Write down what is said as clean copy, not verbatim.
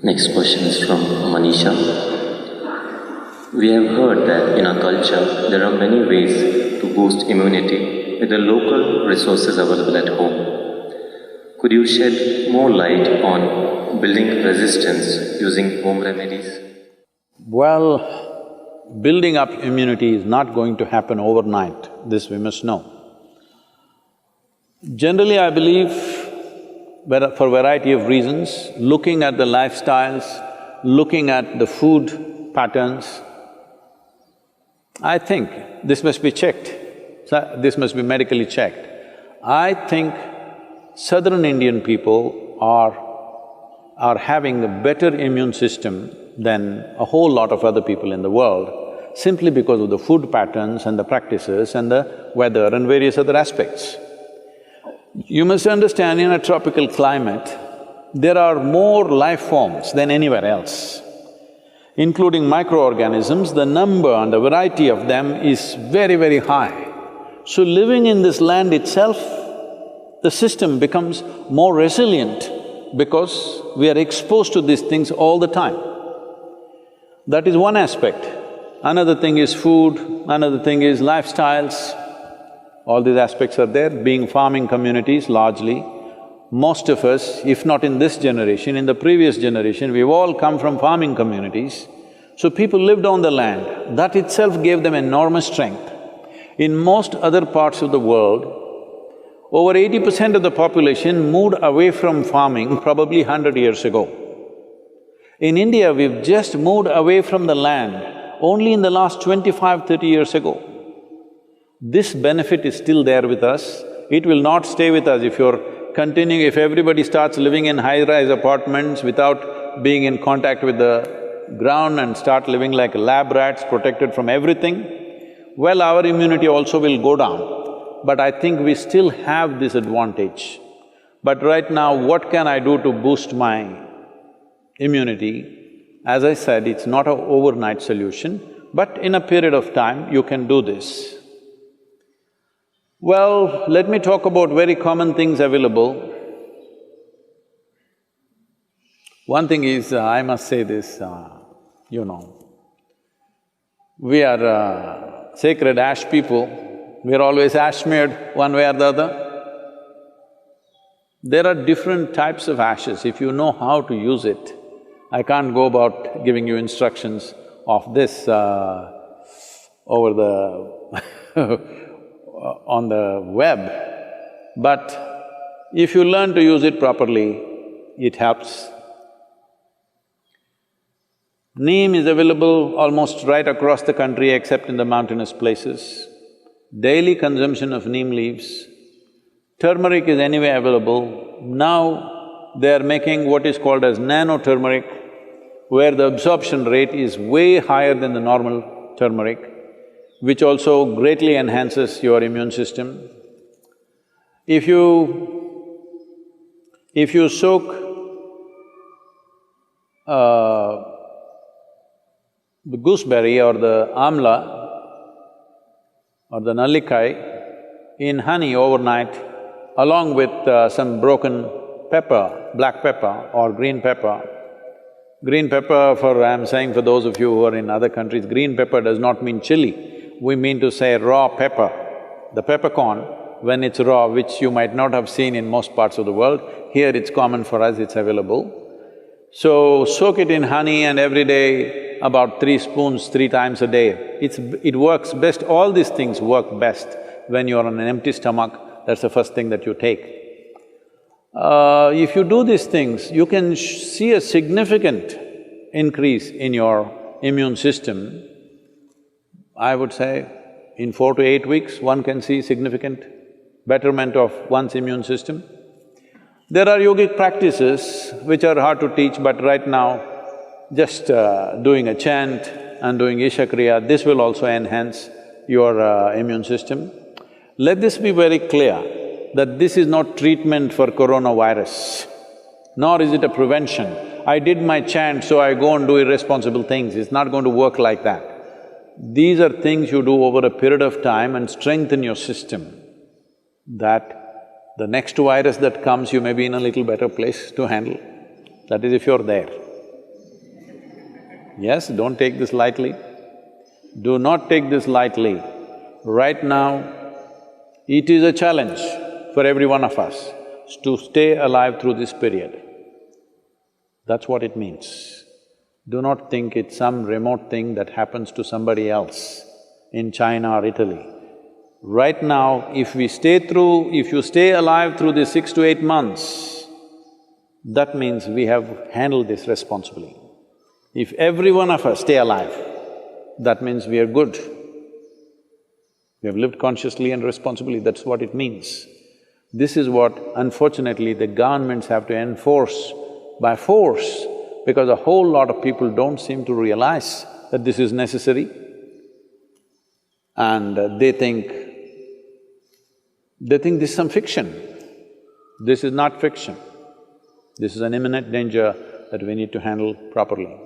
Next question is from Manisha. We have heard that in our culture there are many ways to boost immunity with the local resources available at home. Could you shed more light on building resistance using home remedies? Well, building up immunity is not going to happen overnight, this we must know. Generally, I believe, for a variety of reasons, looking at the lifestyles, looking at the food patterns, I think this must be checked, this must be medically checked. I think southern Indian people are having a better immune system than a whole lot of other people in the world, simply because of the food patterns and the practices and the weather and various other aspects. You must understand, in a tropical climate, there are more life forms than anywhere else, including microorganisms. The number and the variety of them is very, very high. So living in this land itself, the system becomes more resilient because we are exposed to these things all the time. That is one aspect. Another thing is food, another thing is lifestyles. All these aspects are there. Being farming communities largely, most of us, if not in this generation, in the previous generation, we've all come from farming communities. So people lived on the land, that itself gave them enormous strength. In most other parts of the world, over 80% of the population moved away from farming probably 100 years ago. In India, we've just moved away from the land only in the last 25, 30 years ago. This benefit is still there with us. It will not stay with us if if everybody starts living in high-rise apartments without being in contact with the ground and start living like lab rats, protected from everything, well, our immunity also will go down. But I think we still have this advantage. But right now, what can I do to boost my immunity? As I said, it's not an overnight solution, but in a period of time, you can do this. Well, let me talk about very common things available. One thing is, I must say this, we are sacred ash people, we're always ash smeared one way or the other. There are different types of ashes, if you know how to use it. I can't go about giving you instructions of this over the on the web, but if you learn to use it properly, it helps. Neem is available almost right across the country except in the mountainous places. Daily consumption of neem leaves. Turmeric is anyway available. Now they are making what is called as nano-turmeric, where the absorption rate is way higher than the normal turmeric, which also greatly enhances your immune system. If you soak the gooseberry or the amla or the nallikai in honey overnight, along with some broken pepper, black pepper or green pepper. Green pepper, I'm saying for those of you who are in other countries, green pepper does not mean chili. We mean to say raw pepper. The peppercorn, when it's raw, which you might not have seen in most parts of the world, here it's common for us, it's available. So, soak it in honey and every day about 3 spoons, 3 times a day. It works best, all these things work best when you're on an empty stomach, that's the first thing that you take. If you do these things, you can see a significant increase in your immune system. I would say in 4 to 8 weeks, one can see significant betterment of one's immune system. There are yogic practices which are hard to teach, but right now, just doing a chant and doing Isha Kriya, this will also enhance your immune system. Let this be very clear that this is not treatment for coronavirus, nor is it a prevention. I did my chant, so I go and do irresponsible things, it's not going to work like that. These are things you do over a period of time and strengthen your system, that the next virus that comes, you may be in a little better place to handle. That is if you're there. Yes, don't take this lightly. Do not take this lightly. Right now, it is a challenge for every one of us to stay alive through this period. That's what it means. Do not think it's some remote thing that happens to somebody else in China or Italy. Right now, if you stay alive through these 6 to 8 months, that means we have handled this responsibly. If every one of us stay alive, that means we are good. We have lived consciously and responsibly, that's what it means. This is what, unfortunately, the governments have to enforce by force, because a whole lot of people don't seem to realize that this is necessary. And they think this is some fiction. This is not fiction. This is an imminent danger that we need to handle properly.